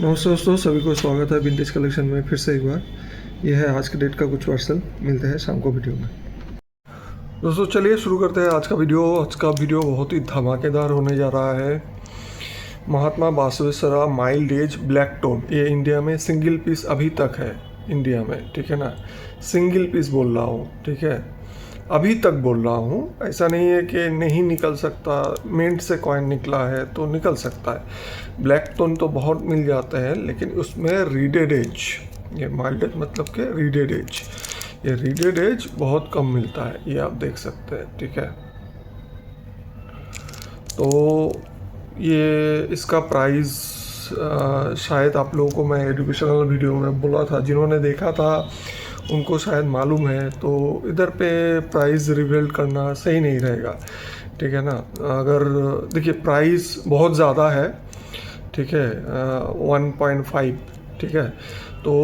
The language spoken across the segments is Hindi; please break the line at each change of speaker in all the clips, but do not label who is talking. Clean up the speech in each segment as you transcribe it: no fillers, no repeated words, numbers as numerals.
नमस्ते दोस्तों, सभी को स्वागत है विंटेज कलेक्शन में फिर से एक बार। यह है आज के डेट का कुछ पार्सल। मिलते हैं शाम को वीडियो में। दोस्तों चलिए शुरू करते हैं आज का वीडियो। आज का वीडियो बहुत ही धमाकेदार होने जा रहा है। महात्मा बासवेश्वरा माइल्ड एज ब्लैक टोन, ये इंडिया में सिंगल पीस अभी तक है इंडिया में, ठीक है ना। सिंगल पीस बोल रहा हूँ, ठीक है, अभी तक बोल रहा हूँ। ऐसा नहीं है कि नहीं निकल सकता, मिंट से कॉइन निकला है तो निकल सकता है। ब्लैक टोन तो बहुत मिल जाते हैं, लेकिन उसमें रीडेड एज, ये माइल्ड एज मतलब कि रीडेड एज, ये रीडेड एज बहुत कम मिलता है। ये आप देख सकते हैं, ठीक है। तो ये इसका प्राइस शायद आप लोगों को मैं एजुकेशनल वीडियो में बोला था, जिन्होंने देखा था उनको शायद मालूम है। तो इधर पे प्राइस रिवील करना सही नहीं रहेगा, ठीक है ना। अगर देखिए प्राइस बहुत ज़्यादा है, ठीक है, 1.5, ठीक है। तो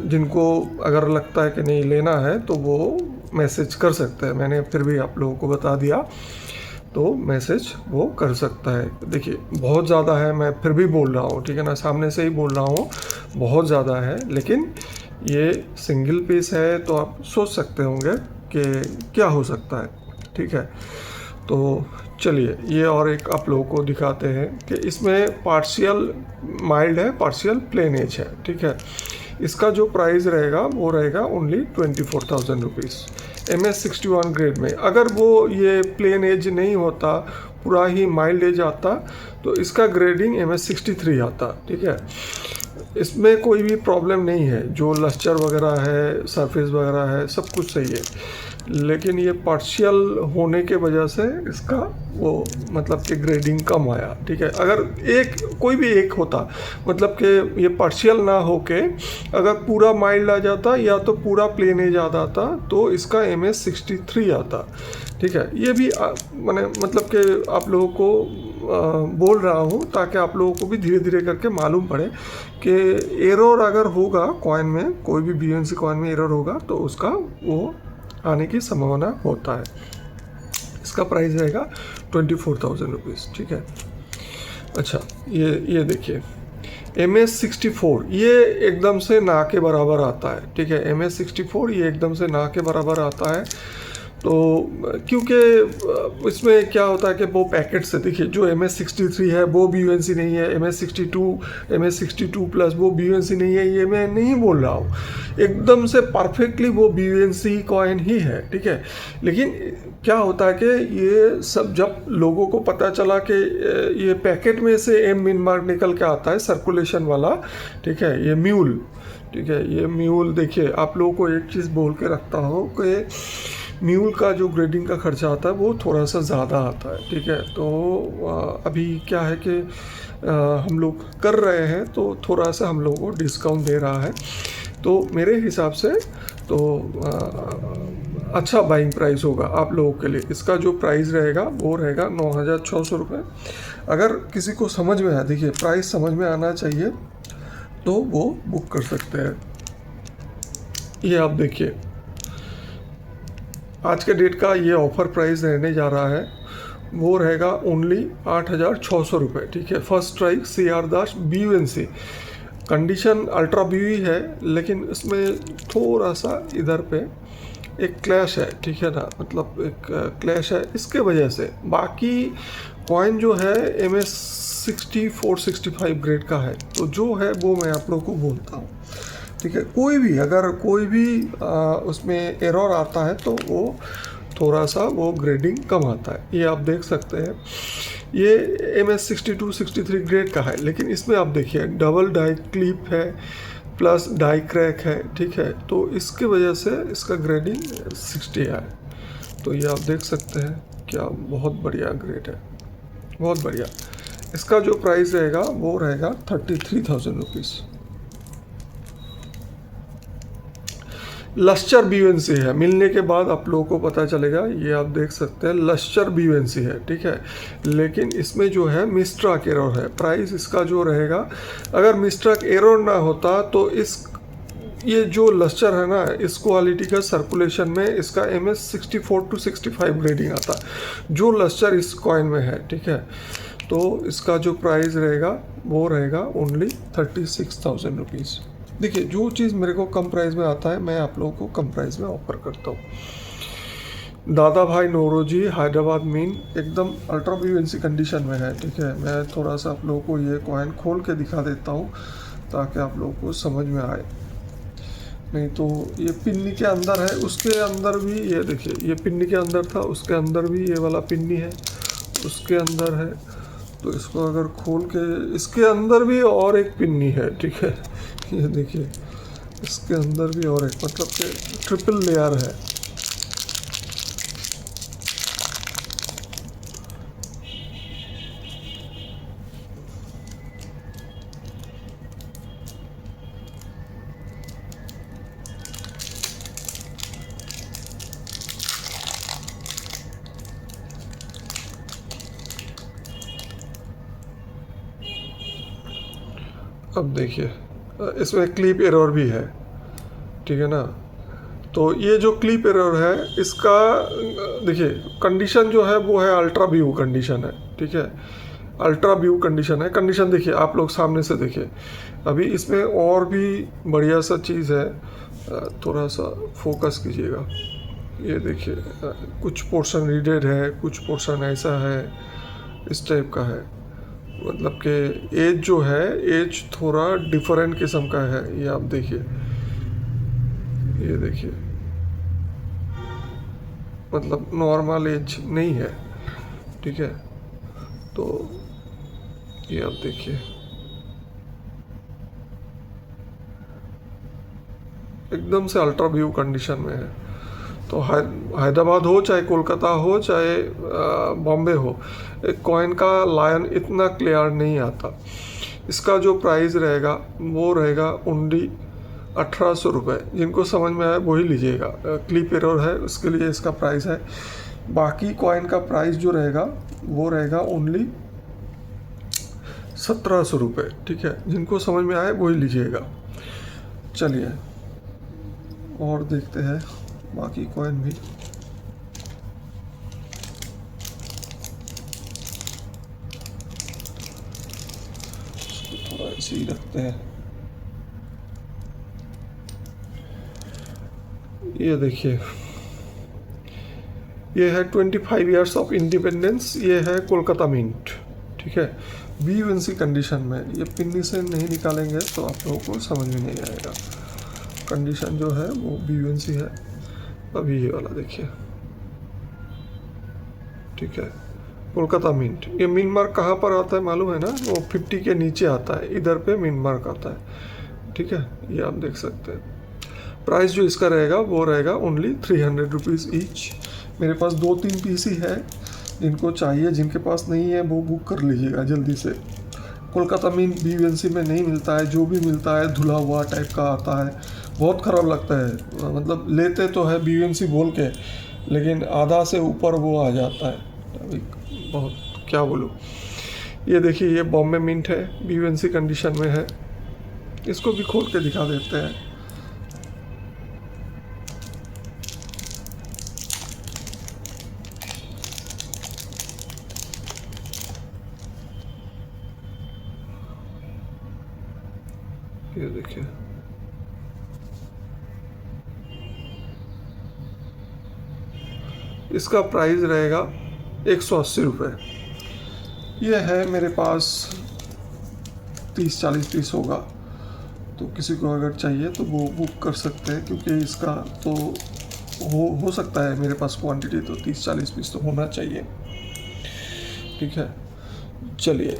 जिनको अगर लगता है कि नहीं लेना है तो वो मैसेज कर सकते हैं। मैंने फिर भी आप लोगों को बता दिया, तो मैसेज वो कर सकता है। देखिए बहुत ज़्यादा है, मैं फिर भी बोल रहा हूँ, ठीक है ना, सामने से ही बोल रहा हूँ, बहुत ज़्यादा है। लेकिन ये सिंगल पीस है तो आप सोच सकते होंगे कि क्या हो सकता है, ठीक है। तो चलिए ये और एक आप लोगों को दिखाते हैं कि इसमें पार्शियल माइल्ड है, पार्शियल प्लेन एज है, ठीक है। इसका जो प्राइस रहेगा वो रहेगा ओनली 24,000 रुपीज़ MS61 ग्रेड में। अगर वो ये प्लेन एज नहीं होता, पूरा ही माइल्ड एज आता, तो इसका ग्रेडिंग MS63 आता, ठीक है। इसमें कोई भी प्रॉब्लम नहीं है, जो लस्टर वगैरह है, सरफेस वगैरह है, सब कुछ सही है। लेकिन ये पार्शियल होने के वजह से इसका वो मतलब कि ग्रेडिंग कम आया, ठीक है। अगर एक कोई भी एक होता, मतलब कि ये पार्शियल ना होके अगर पूरा माइल्ड आ जाता या तो पूरा प्लेन एज आ जाता, तो इसका MS63 आता, ठीक है। ये भी मैंने मतलब कि आप लोगों को बोल रहा हूँ ताकि आप लोगों को भी धीरे धीरे करके मालूम पड़े कि एरर अगर होगा कॉइन में, कोई भी BUNC कॉइन में एरर होगा तो उसका वो आने की संभावना होता है। इसका प्राइस रहेगा 24,000 रुपीज़, ठीक है। अच्छा ये देखिए MS64, ये एकदम से ना के बराबर आता है, ठीक है। MS64 ये एकदम से ना के बराबर आता है। तो क्योंकि इसमें क्या होता है कि वो पैकेट से, देखिए जो MS63 है वो BUNC नहीं है, MS62 प्लस वो BUNC नहीं है, ये मैं नहीं बोल रहा हूँ। एकदम से परफेक्टली वो BUNC कॉइन ही है, ठीक है। लेकिन क्या होता है कि ये सब जब लोगों को पता चला कि ये पैकेट में से M मिन मार्क निकल के आता है सर्कुलेशन वाला, ठीक है, ये म्यूल, ठीक है, ये म्यूल। देखिए आप लोगों को एक चीज़ बोल के रखता हूँ कि म्यूल का जो ग्रेडिंग का खर्चा आता है वो थोड़ा सा ज़्यादा आता है, ठीक है। तो अभी क्या है कि हम लोग कर रहे हैं तो थोड़ा सा हम लोगों को डिस्काउंट दे रहा है, तो मेरे हिसाब से तो अच्छा बाइंग प्राइस होगा आप लोगों के लिए। इसका जो प्राइस रहेगा वो रहेगा 9,600 रुपये। अगर किसी को समझ में आए, देखिए प्राइस समझ में आना चाहिए, तो वो बुक कर सकते हैं। ये आप देखिए आज के डेट का ये ऑफ़र प्राइस रहने जा रहा है, वो रहेगा ओनली 8,600 रुपये, ठीक है। फर्स्ट स्ट्राइक CR दास BUNC, कंडीशन अल्ट्रा BUE है, लेकिन इसमें थोड़ा सा इधर पे एक क्लैश है, ठीक है ना, मतलब एक क्लैश है, इसके वजह से। बाकी कॉइन जो है MS64-65 ग्रेड का है, तो जो है वो मैं आप लोगों को बोलता हूँ, ठीक है। कोई भी अगर कोई भी उसमें एरर आता है तो वो थोड़ा सा वो ग्रेडिंग कम आता है। ये आप देख सकते हैं, ये MS62-63 ग्रेड का है, लेकिन इसमें आप देखिए डबल डाई क्लिप है प्लस डाई क्रैक है, ठीक है। तो इसके वजह से इसका ग्रेडिंग 60 है। तो ये आप देख सकते हैं, क्या बहुत बढ़िया ग्रेड है, बहुत बढ़िया। इसका जो प्राइस रहेगा वो रहेगा 33,000 रुपीज़। लस्टर BUNC है, मिलने के बाद आप लोगों को पता चलेगा। ये आप देख सकते हैं लस्टर BUNC है, ठीक है। लेकिन इसमें जो है मिस्ट्राक एरर है। प्राइस इसका जो रहेगा, अगर मिस्ट्राक एरर ना होता तो इस ये जो लस्टर है ना, इस क्वालिटी का सर्कुलेशन में इसका MS64 to 65 ग्रेडिंग आता, जो लस्टर इस कॉइन में है, ठीक है। तो इसका जो प्राइस रहेगा वो रहेगा ओनली 36,000 रुपीज़। देखिए, जो चीज़ मेरे को कम प्राइस में आता है मैं आप लोगों को कम प्राइस में ऑफर करता हूँ। दादा भाई नौरोजी हैदराबाद मीन एकदम अल्ट्रा बीवेंसी कंडीशन में है, ठीक है। मैं थोड़ा सा आप लोगों को ये कॉइन खोल के दिखा देता हूँ ताकि आप लोगों को समझ में आए। नहीं तो ये पिन्नी के अंदर है, उसके अंदर भी ये देखिए, ये पिन्नी के अंदर था, उसके अंदर भी ये वाला पिन्नी है, उसके अंदर है। तो इसको अगर खोल के, इसके अंदर भी और एक पिन्नी है, ठीक है। ये देखिए, इसके अंदर भी और एक, मतलब कि ट्रिपल लेयर है। अब देखिए, इसमें क्लिप एरर भी है, ठीक है ना। तो ये जो क्लिप एरर है इसका देखिए, कंडीशन जो है वो है अल्ट्रा व्यू कंडीशन है, ठीक है। अल्ट्रा व्यू कंडीशन है। कंडीशन देखिए, आप लोग सामने से देखिए। अभी इसमें और भी बढ़िया सा चीज़ है, थोड़ा सा फोकस कीजिएगा। ये देखिए, कुछ पोर्शन रीडेड है, कुछ पोर्शन ऐसा है, इस टाइप का है। मतलब कि एज जो है, एज थोड़ा डिफरेंट किस्म का है। ये आप देखिए, ये देखिए, मतलब नॉर्मल एज नहीं है, ठीक है। तो ये आप देखिए, एकदम से अल्ट्रा व्यू कंडीशन में है। तो हैदराबाद हो चाहे कोलकाता हो चाहे बॉम्बे हो, एक कॉइन का लायन इतना क्लियर नहीं आता। इसका जो प्राइस रहेगा वो रहेगा ओनली 1800 रुपये। जिनको समझ में आए वही लीजिएगा। क्लिप एरर है उसके लिए इसका प्राइस है। बाकी कॉइन का प्राइस जो रहेगा वो रहेगा ओनली 1700 रुपये, ठीक है। जिनको समझ में आए वही लीजिएगा। चलिए और देखते हैं बाकी कॉइन भी। इसको थोड़ा ऐसे ही रखते हैं। ये देखिए, ये है 25 ईयर्स ऑफ इंडिपेंडेंस। ये है कोलकाता मिंट, ठीक है। बीवेंसी कंडीशन में। ये पिन्नी से नहीं निकालेंगे तो आप लोगों को समझ में नहीं आएगा। कंडीशन जो है वो बीवेंसी है। अभी ये वाला देखिए, ठीक है, कोलकाता मिंट। ये मिन मार्क कहाँ पर आता है मालूम है ना? वो 50 के नीचे आता है, इधर पे मिन मार्क आता है, ठीक है। ये आप देख सकते हैं। प्राइस जो इसका रहेगा वो रहेगा ओनली 300 रुपीज़ ईच। मेरे पास 2-3 पीस ही है, जिनको चाहिए, जिनके पास नहीं है वो बुक कर लीजिएगा जल्दी से। कोलकाता मिंट बीवेंसी में नहीं मिलता है, जो भी मिलता है धुला हुआ टाइप का आता है, बहुत ख़राब लगता है। मतलब लेते तो है बीवेंसी बोल के, लेकिन आधा से ऊपर वो आ जाता है। अभी बहुत क्या बोलूँ। ये देखिए, ये बॉम्बे मिंट है, बीवेंसी कंडीशन में है। इसको भी खोल के दिखा देते हैं। ये देखिए, इसका प्राइस रहेगा 180 रुपये। ये है मेरे पास 30-40 पीस होगा, तो किसी को अगर चाहिए तो वो बुक कर सकते हैं, क्योंकि इसका तो हो सकता है मेरे पास क्वांटिटी तो 30-40 पीस तो होना चाहिए, ठीक है। चलिए,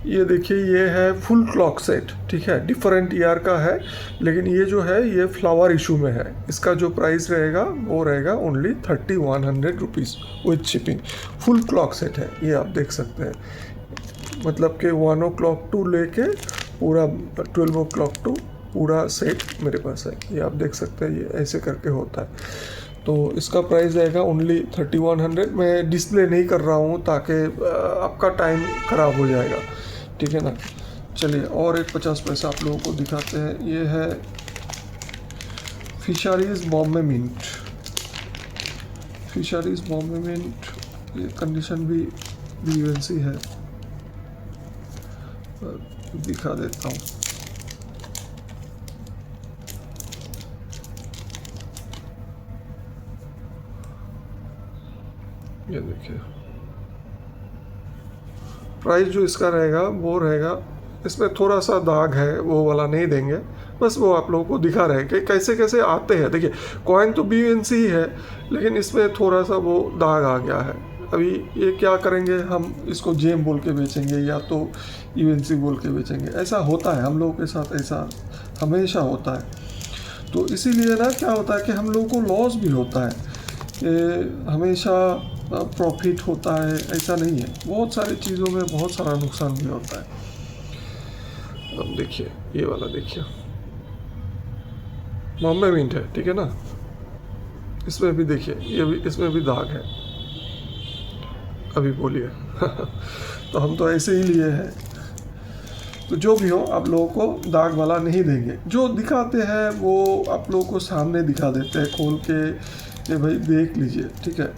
ये देखिए, ये है फुल क्लॉक सेट, ठीक है। डिफरेंट ईयर का है, लेकिन ये जो है ये फ्लावर इशू में है। इसका जो प्राइस रहेगा वो रहेगा only 3100 rupees with shipping. Full clock set है, ये आप देख सकते हैं। मतलब कि 1 o'clock टू लेके पूरा 12 o'clock टू पूरा सेट मेरे पास है। ये आप देख सकते हैं, ये ऐसे करके होता है। तो इसका प्राइस रहेगा ओनली 3100। मैं डिस्प्ले नहीं कर रहा हूँ ताकि आपका टाइम ख़राब हो जाएगा, ठीक है ना। चलिए और एक 50 पैसा आप लोगों को दिखाते हैं। ये है fisheries Bombay mint. Fisheries Bombay mint ये कंडीशन भी BUNC है, दिखा देता हूँ। ये देखिए प्राइस जो इसका रहेगा वो रहेगा, इसमें थोड़ा सा दाग है, वो वाला नहीं देंगे, बस वो आप लोगों को दिखा रहे हैं कि कैसे कैसे आते हैं। देखिए कॉइन तो BUNC ही है, लेकिन इसमें थोड़ा सा वो दाग आ गया है। अभी ये क्या करेंगे, हम इसको जेम बोल के बेचेंगे या तो UNC बोल के बेचेंगे। ऐसा होता है हम लोगों के साथ, ऐसा हमेशा होता है। तो इसीलिए ना क्या होता है कि हम लोगों को लॉस भी होता है, कि हमेशा प्रॉफिट होता है ऐसा नहीं है। बहुत सारी चीज़ों में बहुत सारा नुकसान भी होता है। अब देखिए ये वाला देखिए बॉम्बे मिंट है, ठीक है ना, इसमें भी देखिए ये भी, इसमें भी दाग है। अभी बोलिए तो हम तो ऐसे ही लिए हैं। तो जो भी हो आप लोगों को दाग वाला नहीं देंगे, जो दिखाते हैं वो आप लोगों को सामने दिखा देते हैं खोल के, ये भाई देख लीजिए, ठीक है।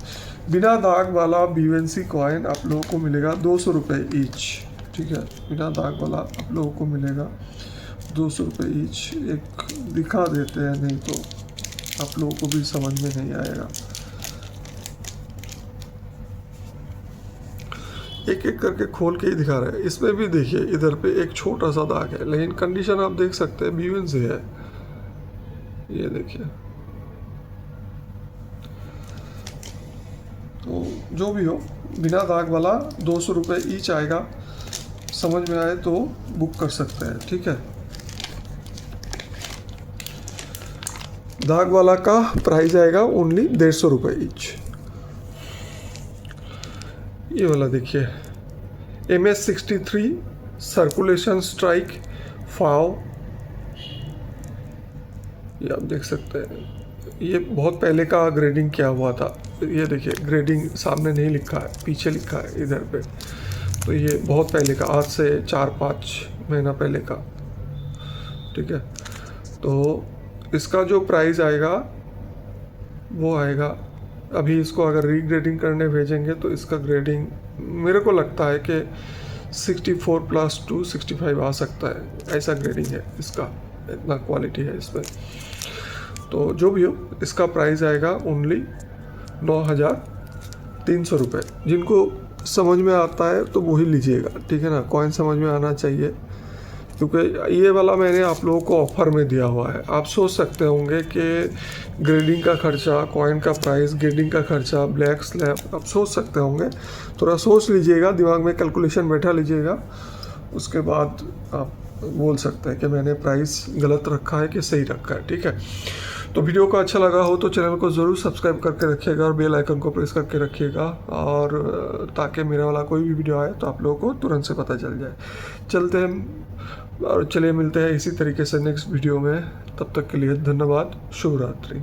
बिना दाग वाला BUNC कॉइन आप लोगों को मिलेगा 200 रुपये ईच, ठीक है। बिना दाग वाला आप लोगों को मिलेगा 200 रुपये ईच। एक दिखा देते हैं, नहीं तो आप लोगों को भी समझ में नहीं आएगा। एक एक करके खोल के ही दिखा रहे हैं। इसमें भी देखिए इधर पे एक छोटा सा दाग है, लेकिन कंडीशन आप देख सकते हैं BUNC है। ये देखिए, तो जो भी हो बिना दाग वाला 200 रुपये ईच आएगा। समझ में आए तो बुक कर सकते हैं, ठीक है। दाग वाला का प्राइस आएगा ओनली 150 रुपये ईच। ये वाला देखिए MS63 सर्कुलेशन स्ट्राइक फाव, ये आप देख सकते हैं। ये बहुत पहले का ग्रेडिंग किया हुआ था। ये देखिए ग्रेडिंग सामने नहीं लिखा है, पीछे लिखा है इधर पे। तो ये बहुत पहले का, आज से 4-5 महीना पहले का, ठीक है। तो इसका जो प्राइस आएगा वो आएगा, अभी इसको अगर रीग्रेडिंग करने भेजेंगे तो इसका ग्रेडिंग मेरे को लगता है कि 64+2 65 आ सकता है, ऐसा ग्रेडिंग है इसका, इतना क्वालिटी है इसमें। तो जो भी हो इसका प्राइस आएगा ओनली 9,300 रुपये। जिनको समझ में आता है तो वही लीजिएगा, ठीक है ना। कॉइन समझ में आना चाहिए, क्योंकि ये वाला मैंने आप लोगों को ऑफ़र में दिया हुआ है। आप सोच सकते होंगे कि ग्रेडिंग का खर्चा, कॉइन का प्राइस, ग्रेडिंग का खर्चा, ब्लैक स्लैब, आप सोच सकते होंगे। थोड़ा सोच लीजिएगा, दिमाग में कैलकुलेशन बैठा लीजिएगा, उसके बाद आप बोल सकते हैं कि मैंने प्राइस गलत रखा है कि सही रखा है, ठीक है। तो वीडियो को अच्छा लगा हो तो चैनल को ज़रूर सब्सक्राइब करके रखिएगा और बेल आइकन को प्रेस करके रखिएगा, और ताकि मेरा वाला कोई भी वीडियो आए तो आप लोगों को तुरंत से पता चल जाए। चलते हैं और चलिए मिलते हैं इसी तरीके से नेक्स्ट वीडियो में। तब तक के लिए धन्यवाद, शुभ रात्रि।